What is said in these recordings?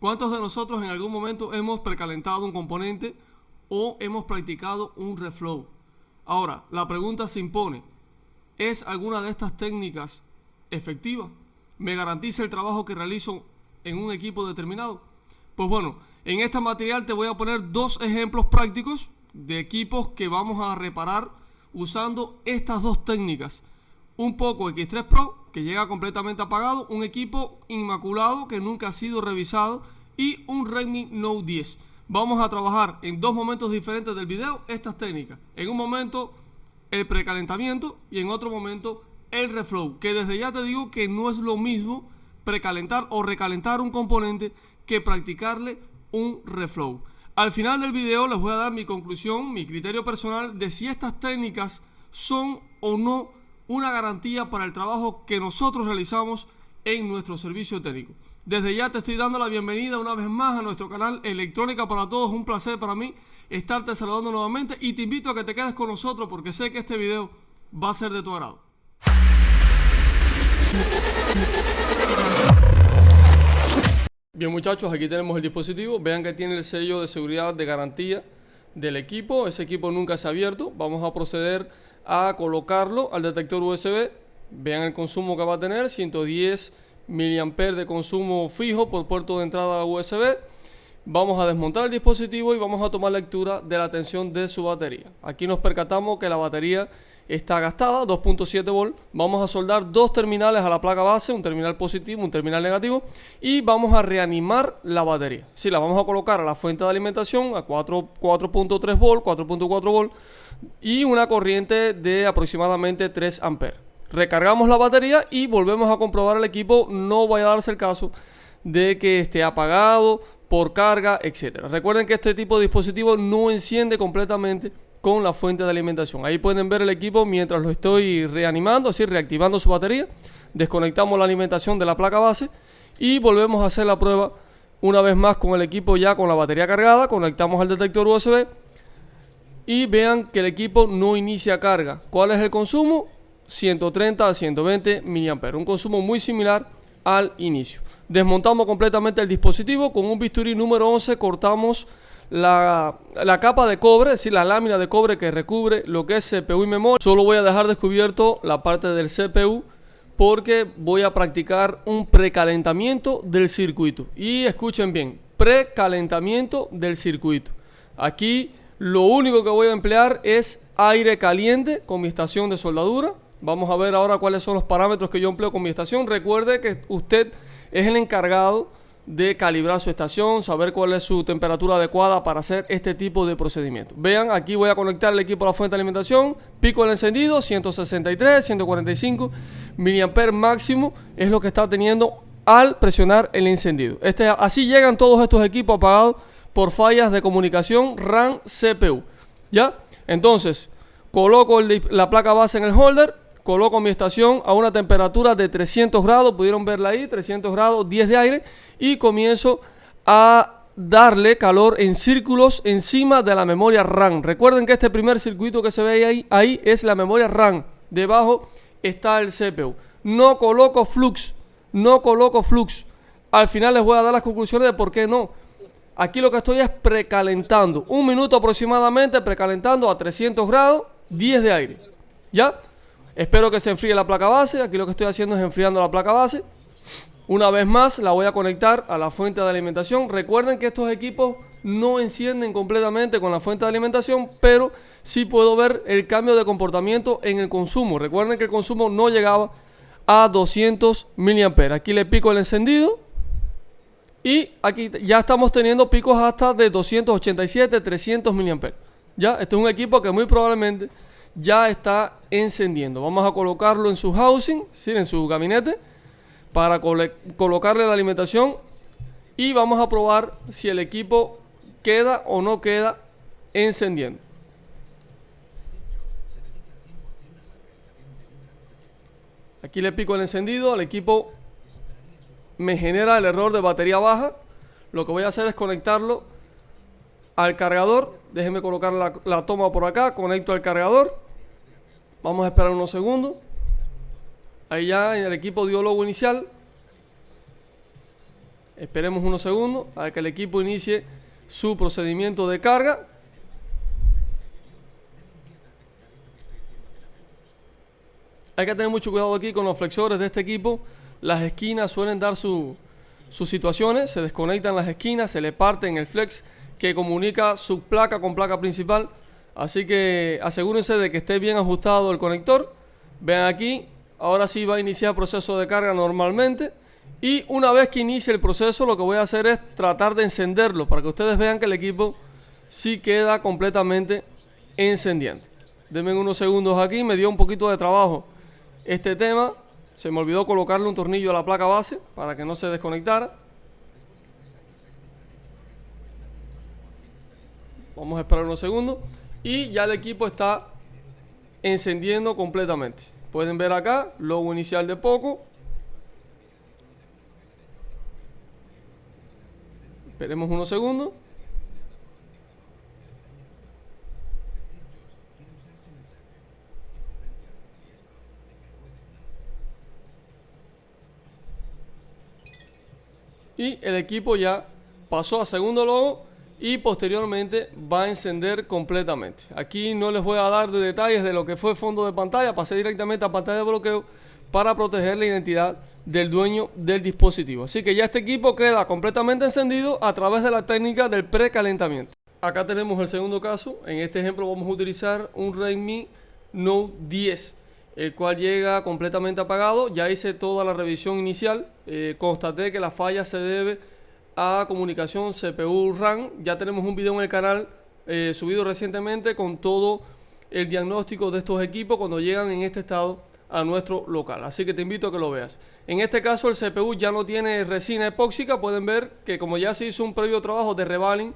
¿Cuántos de nosotros en algún momento hemos precalentado un componente o hemos practicado un reflow? Ahora, la pregunta se impone. ¿Es alguna de estas técnicas efectiva? ¿Me garantiza el trabajo que realizo en un equipo determinado? Pues bueno, en este material te voy a poner dos ejemplos prácticos de equipos que vamos a reparar usando estas dos técnicas. Un Poco X3 Pro, que llega completamente apagado, un equipo inmaculado que nunca ha sido revisado, y un Redmi Note 10. Vamos a trabajar en dos momentos diferentes del video estas técnicas. En un momento el precalentamiento y en otro momento el reflow, que desde ya te digo que no es lo mismo precalentar o recalentar un componente que practicarle un reflow. Al final del video les voy a dar mi conclusión, mi criterio personal de si estas técnicas son o no una garantía para el trabajo que nosotros realizamos en nuestro servicio técnico. Desde ya te estoy dando la bienvenida una vez más a nuestro canal Electrónica para Todos. Un placer para mí estarte saludando nuevamente y te invito a que te quedes con nosotros porque sé que este video va a ser de tu agrado. Bien muchachos, aquí tenemos el dispositivo. Vean que tiene el sello de seguridad de garantía del equipo. Ese equipo nunca se ha abierto. Vamos a proceder a colocarlo al detector USB. Vean el consumo que va a tener, 110 mAh de consumo fijo por puerto de entrada USB. Vamos a desmontar el dispositivo y vamos a tomar lectura de la tensión de su batería. Aquí nos percatamos que la batería está gastada, 2.7 volt. Vamos a soldar dos terminales a la placa base, un terminal positivo, un terminal negativo, y vamos a reanimar la batería. Sí, la vamos a colocar a la fuente de alimentación a 4.3 volt, 4.4 volt y una corriente de aproximadamente 3 amperes. Recargamos la batería y volvemos a comprobar el equipo. No vaya a darse el caso de que esté apagado por carga, etcétera. Recuerden que este tipo de dispositivo no enciende completamente con la fuente de alimentación. Ahí pueden ver el equipo mientras lo estoy reanimando, así reactivando su batería. Desconectamos la alimentación de la placa base y volvemos a hacer la prueba una vez más con el equipo ya con la batería cargada. Conectamos al detector USB y vean que el equipo no inicia carga. ¿Cuál es el consumo? 130 a 120 mAh, un consumo muy similar al inicio. Desmontamos completamente el dispositivo. Con un bisturí número 11 cortamos la capa de cobre, es decir, la lámina de cobre que recubre lo que es CPU y memoria. Solo voy a dejar descubierto la parte del CPU porque voy a practicar un precalentamiento del circuito. Y escuchen bien, precalentamiento del circuito. Aquí lo único que voy a emplear es aire caliente con mi estación de soldadura. Vamos a ver ahora cuáles son los parámetros que yo empleo con mi estación. Recuerde que usted es el encargado de calibrar su estación, saber cuál es su temperatura adecuada para hacer este tipo de procedimiento. Vean, aquí voy a conectar el equipo a la fuente de alimentación. Pico del encendido, 163, 145 mAh máximo es lo que está teniendo al presionar el encendido. Así llegan todos estos equipos apagados por fallas de comunicación RAM-CPU. ¿Ya? Entonces, coloco la placa base en el holder. Coloco mi estación a una temperatura de 300 grados, pudieron verla ahí, 300 grados, 10 de aire, y comienzo a darle calor en círculos encima de la memoria RAM. Recuerden que este primer circuito que se ve ahí es la memoria RAM, debajo está el CPU. No coloco flux, al final les voy a dar las conclusiones de por qué no. Aquí lo que estoy es precalentando, un minuto aproximadamente precalentando a 300 grados, 10 de aire, ¿ya? Espero que se enfríe la placa base. Aquí lo que estoy haciendo es enfriando la placa base. Una vez más la voy a conectar a la fuente de alimentación. Recuerden que estos equipos no encienden completamente con la fuente de alimentación, pero sí puedo ver el cambio de comportamiento en el consumo. Recuerden que el consumo no llegaba a 200 mAh. Aquí le pico el encendido y aquí ya estamos teniendo picos hasta de 287, 300 mAh. Ya, este es un equipo que muy probablemente ya está encendiendo. Vamos a colocarlo en su housing, ¿sí? En su gabinete, para colocarle la alimentación y vamos a probar si el equipo queda o no queda encendiendo. Aquí le pico el encendido, el equipo me genera el error de batería baja. Lo que voy a hacer es conectarlo al cargador. Déjenme colocar la toma por acá. Conecto al cargador. Vamos a esperar unos segundos. Ahí ya el equipo dio logo inicial. Esperemos unos segundos a que el equipo inicie su procedimiento de carga. Hay que tener mucho cuidado aquí con los flexores de este equipo. Las esquinas suelen dar sus situaciones, se desconectan las esquinas, se le parten el flex que comunica su placa con placa principal. Así que asegúrense de que esté bien ajustado el conector. Vean aquí, ahora sí va a iniciar el proceso de carga normalmente. Y una vez que inicie el proceso, lo que voy a hacer es tratar de encenderlo para que ustedes vean que el equipo sí queda completamente encendiente. Denme unos segundos aquí, me dio un poquito de trabajo este tema. Se me olvidó colocarle un tornillo a la placa base para que no se desconectara. Vamos a esperar unos segundos. Y ya el equipo está encendiendo completamente. Pueden ver acá, logo inicial de Poco. Esperemos unos segundos. Y el equipo ya pasó a segundo logo y posteriormente va a encender completamente. Aquí no les voy a dar de detalles de lo que fue fondo de pantalla. Pasé directamente a pantalla de bloqueo para proteger la identidad del dueño del dispositivo. Así que ya este equipo queda completamente encendido a través de la técnica del precalentamiento. Acá tenemos el segundo caso. En este ejemplo vamos a utilizar un Redmi Note 10, el cual llega completamente apagado. Ya hice toda la revisión inicial. Constaté que la falla se debe a comunicación CPU-RAM. Ya tenemos un video en el canal subido recientemente con todo el diagnóstico de estos equipos cuando llegan en este estado a nuestro local. Así que te invito a que lo veas. En este caso el CPU ya no tiene resina epóxica. Pueden ver que como ya se hizo un previo trabajo de revaling,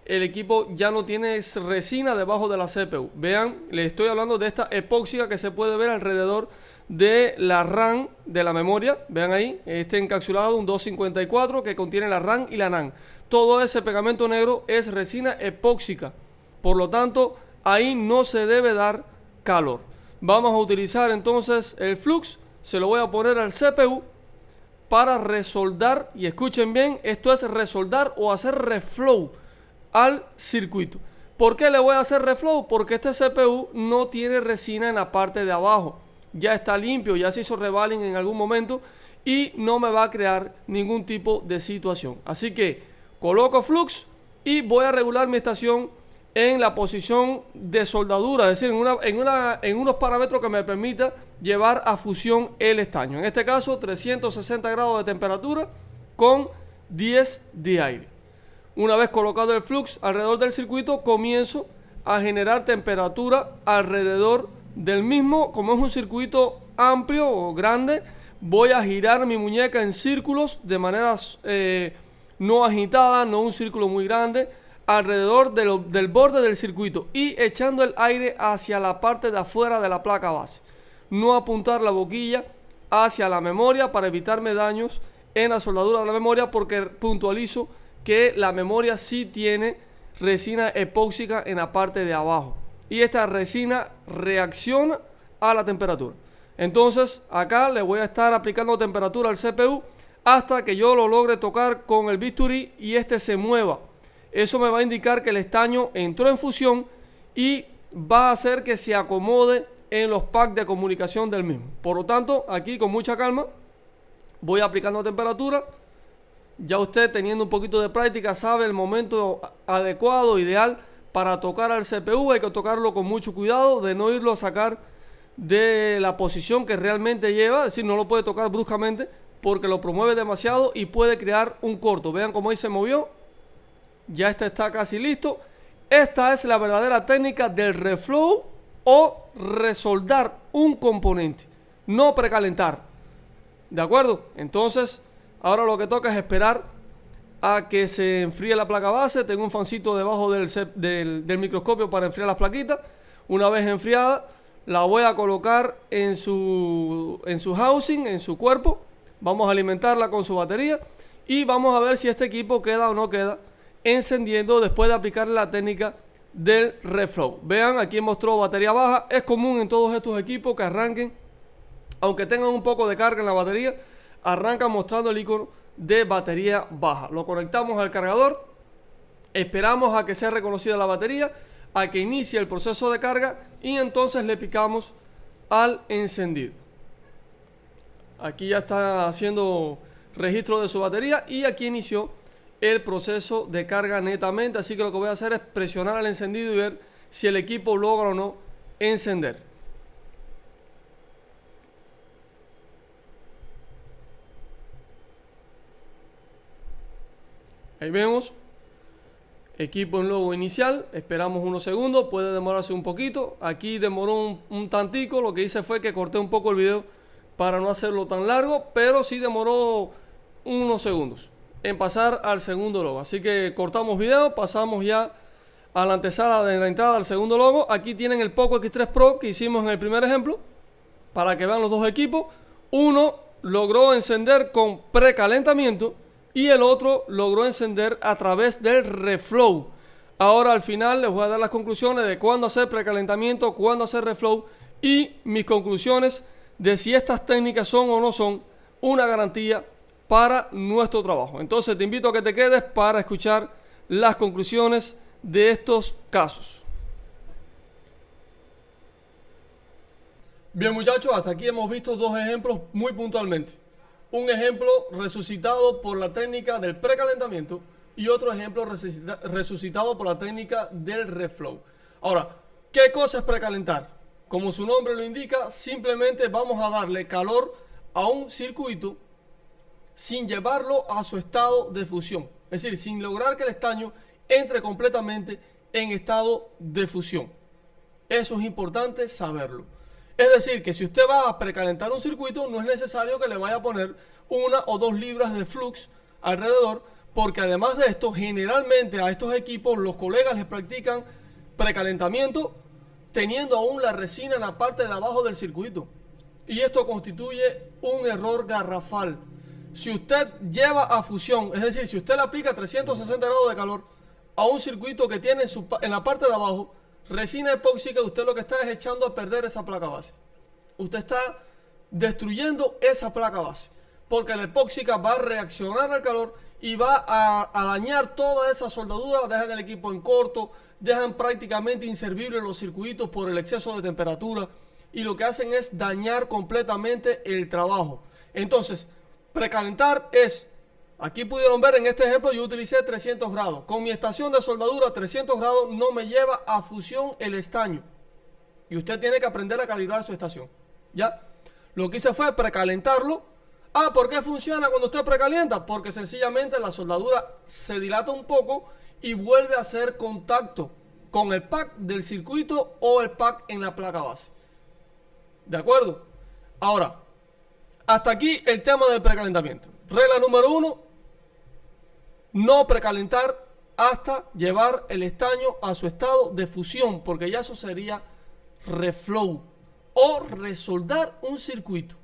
el equipo ya no tiene resina debajo de la CPU. Vean, les estoy hablando de esta epóxica que se puede ver alrededor de la RAM de la memoria. Vean ahí, este encapsulado, un 254 que contiene la RAM y la NAND. Todo ese pegamento negro es resina epóxica. Por lo tanto, ahí no se debe dar calor. Vamos a utilizar entonces el flux. Se lo voy a poner al CPU para resoldar. Y escuchen bien, esto es resoldar o hacer reflow al circuito. ¿Por qué le voy a hacer reflow? Porque este CPU no tiene resina en la parte de abajo. Ya está limpio, ya se hizo revaling en algún momento y no me va a crear ningún tipo de situación. Así que coloco flux y voy a regular mi estación en la posición de soldadura, es decir, en unos parámetros que me permita llevar a fusión el estaño. En este caso 360 grados de temperatura con 10 de aire. Una vez colocado el flux alrededor del circuito, comienzo a generar temperatura alrededor del mismo. Como es un circuito amplio o grande, voy a girar mi muñeca en círculos de manera no agitada, no un círculo muy grande, alrededor del borde del circuito y echando el aire hacia la parte de afuera de la placa base. No apuntar la boquilla hacia la memoria para evitarme daños en la soldadura de la memoria, porque puntualizo que la memoria sí tiene resina epóxica en la parte de abajo y esta resina reacciona a la temperatura. Entonces acá le voy a estar aplicando temperatura al CPU hasta que yo lo logre tocar con el bisturí y este se mueva. Eso me va a indicar que el estaño entró en fusión y va a hacer que se acomode en los packs de comunicación del mismo. Por lo tanto, aquí con mucha calma voy aplicando temperatura. Ya usted, teniendo un poquito de práctica, sabe el momento adecuado, ideal para tocar al CPU. Hay que tocarlo con mucho cuidado de no irlo a sacar de la posición que realmente lleva. Es decir, no lo puede tocar bruscamente porque lo promueve demasiado y puede crear un corto. Vean cómo ahí se movió. Ya este está casi listo. Esta es la verdadera técnica del reflow o resoldar un componente, no precalentar. ¿De acuerdo? Entonces, ahora lo que toca es esperar a que se enfríe la placa base. Tengo un fancito debajo del microscopio para enfriar las plaquitas. Una vez enfriada, la voy a colocar en su housing, en su cuerpo. Vamos a alimentarla con su batería y vamos a ver si este equipo queda o no queda encendiendo después de aplicarle la técnica del reflow. Vean, aquí mostró batería baja. Es común en todos estos equipos que arranquen, aunque tengan un poco de carga en la batería, arrancan mostrando el icono de batería baja. Lo conectamos al cargador, esperamos a que sea reconocida la batería, a que inicie el proceso de carga y entonces le picamos al encendido. Aquí ya está haciendo registro de su batería y aquí inició el proceso de carga netamente, así que lo que voy a hacer es presionar al encendido y ver si el equipo logra o no encender. Ahí vemos, equipo en logo inicial, esperamos unos segundos, puede demorarse un poquito, aquí demoró un tantico, lo que hice fue que corté un poco el video para no hacerlo tan largo, pero sí demoró unos segundos en pasar al segundo logo. Así que cortamos video, pasamos ya a la antesala de la entrada al segundo logo. Aquí tienen el Poco X3 Pro que hicimos en el primer ejemplo, para que vean los dos equipos. Uno logró encender con precalentamiento y el otro logró encender a través del reflow. Ahora al final les voy a dar las conclusiones de cuándo hacer precalentamiento, cuándo hacer reflow y mis conclusiones de si estas técnicas son o no son una garantía para nuestro trabajo. Entonces te invito a que te quedes para escuchar las conclusiones de estos casos. Bien muchachos, hasta aquí hemos visto dos ejemplos muy puntualmente. Un ejemplo resucitado por la técnica del precalentamiento y otro ejemplo resucitado por la técnica del reflow. Ahora, ¿qué cosa es precalentar? Como su nombre lo indica, simplemente vamos a darle calor a un circuito sin llevarlo a su estado de fusión. Es decir, sin lograr que el estaño entre completamente en estado de fusión. Eso es importante saberlo. Es decir, que si usted va a precalentar un circuito, no es necesario que le vaya a poner 1 o 2 libras de flux alrededor, porque además de esto, generalmente a estos equipos los colegas les practican precalentamiento teniendo aún la resina en la parte de abajo del circuito. Y esto constituye un error garrafal. Si usted lleva a fusión, es decir, si usted le aplica 360 grados de calor a un circuito que tiene en la parte de abajo resina epóxica, usted lo que está es echando a perder esa placa base. Usted está destruyendo esa placa base, porque la epóxica va a reaccionar al calor y va a dañar toda esa soldadura, dejan el equipo en corto, dejan prácticamente inservibles los circuitos por el exceso de temperatura y lo que hacen es dañar completamente el trabajo. Entonces, precalentar es, aquí pudieron ver en este ejemplo yo utilicé 300 grados. Con mi estación de soldadura 300 grados no me lleva a fusión el estaño. Y usted tiene que aprender a calibrar su estación. ¿Ya? Lo que hice fue precalentarlo. Ah, ¿por qué funciona cuando usted precalienta? Porque sencillamente la soldadura se dilata un poco y vuelve a hacer contacto con el pack del circuito o el pack en la placa base. ¿De acuerdo? Ahora, hasta aquí el tema del precalentamiento. Regla número 1, no precalentar hasta llevar el estaño a su estado de fusión, porque ya eso sería reflow o resoldar un circuito.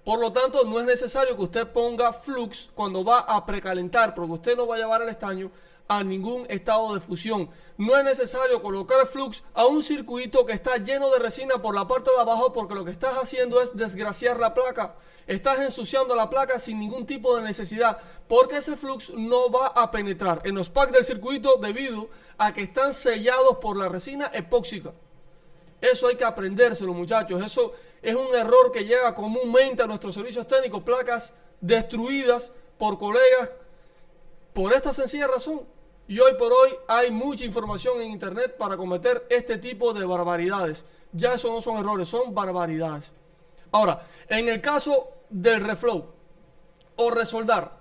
Por lo tanto, no es necesario que usted ponga flux cuando va a precalentar, porque usted no va a llevar el estaño a ningún estado de fusión. No es necesario colocar flux a un circuito que está lleno de resina por la parte de abajo, porque lo que estás haciendo es desgraciar la placa. Estás ensuciando la placa sin ningún tipo de necesidad, porque ese flux no va a penetrar en los packs del circuito debido a que están sellados por la resina epóxica. Eso hay que aprendérselo, muchachos. Eso es un error que llega comúnmente a nuestros servicios técnicos, placas destruidas por colegas por esta sencilla razón. Y hoy por hoy hay mucha información en internet para cometer este tipo de barbaridades. Ya eso no son errores, son barbaridades. Ahora, en el caso del reflow o resoldar,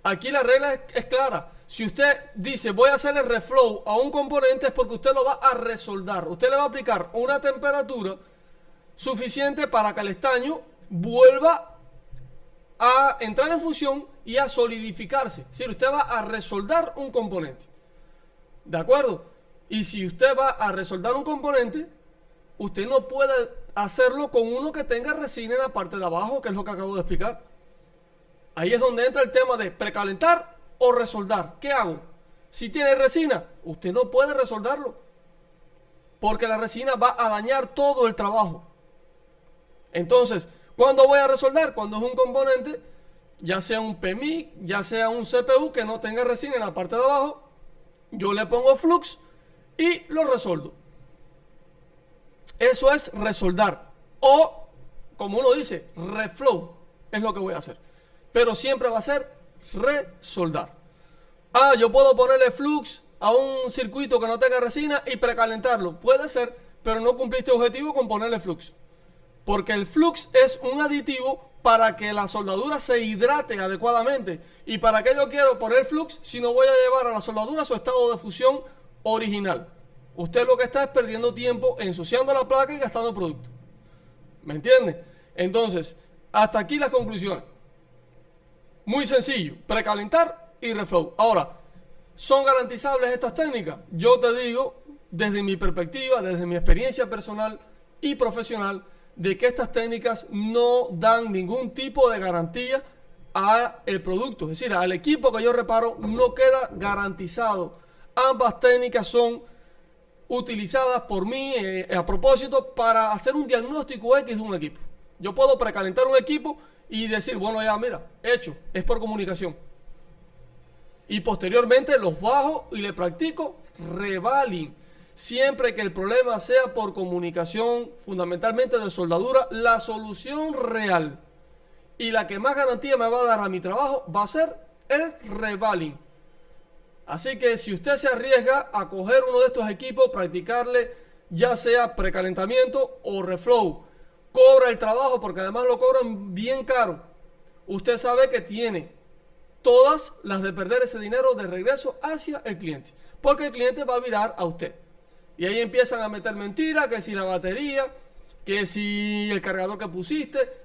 aquí la regla es clara. Si usted dice voy a hacerle reflow a un componente es porque usted lo va a resoldar. Usted le va a aplicar una temperatura suficiente para que el estaño vuelva a entrar en fusión y a solidificarse. Es decir, usted va a resoldar un componente. ¿De acuerdo? Y si usted va a resoldar un componente, usted no puede hacerlo con uno que tenga resina en la parte de abajo, que es lo que acabo de explicar. Ahí es donde entra el tema de precalentar o resoldar. ¿Qué hago? Si tiene resina, usted no puede resoldarlo, porque la resina va a dañar todo el trabajo. Entonces, ¿cuándo voy a resoldar? Cuando es un componente ya sea un PMIC, ya sea un CPU que no tenga resina en la parte de abajo, yo le pongo flux y lo resoldo. Eso es resoldar. O, como uno dice, reflow es lo que voy a hacer. Pero siempre va a ser resoldar. Ah, yo puedo ponerle flux a un circuito que no tenga resina y precalentarlo. Puede ser, pero no cumpliste objetivo con ponerle flux. Porque el flux es un aditivo para que la soldadura se hidrate adecuadamente. ¿Y para qué yo quiero poner flux si no voy a llevar a la soldadura a su estado de fusión original? Usted lo que está es perdiendo tiempo, ensuciando la placa y gastando producto. ¿Me entiende? Entonces, hasta aquí las conclusiones. Muy sencillo, precalentar y reflow. Ahora, ¿son garantizables estas técnicas? Yo te digo, desde mi perspectiva, desde mi experiencia personal y profesional, de que estas técnicas no dan ningún tipo de garantía al producto. Es decir, al equipo que yo reparo no queda garantizado. Ambas técnicas son utilizadas por mí a propósito para hacer un diagnóstico X de un equipo. Yo puedo precalentar un equipo y decir, bueno, ya mira, hecho, es por comunicación. Y posteriormente los bajo y le practico revaling. Siempre que el problema sea por comunicación, fundamentalmente de soldadura, la solución real y la que más garantía me va a dar a mi trabajo va a ser el revaling. Así que si usted se arriesga a coger uno de estos equipos, practicarle ya sea precalentamiento o reflow, cobra el trabajo porque además lo cobran bien caro. Usted sabe que tiene todas las de perder ese dinero de regreso hacia el cliente, porque el cliente va a virar a usted. Y ahí empiezan a meter mentiras, que si la batería, que si el cargador que pusiste.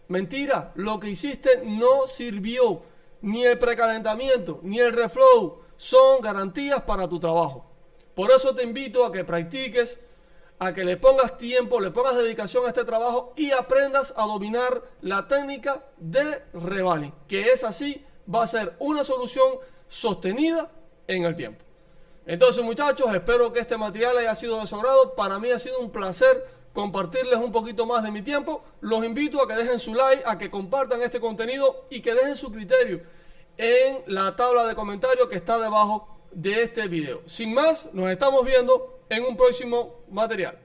Mentira, lo que hiciste no sirvió. Ni el precalentamiento, ni el reflow son garantías para tu trabajo. Por eso te invito a que practiques, a que le pongas tiempo, le pongas dedicación a este trabajo y aprendas a dominar la técnica de revaling, que es así, va a ser una solución sostenida en el tiempo. Entonces, muchachos, espero que este material haya sido de su agrado. Para mí ha sido un placer compartirles un poquito más de mi tiempo. Los invito a que dejen su like, a que compartan este contenido y que dejen su criterio en la tabla de comentarios que está debajo de este video. Sin más, nos estamos viendo en un próximo material.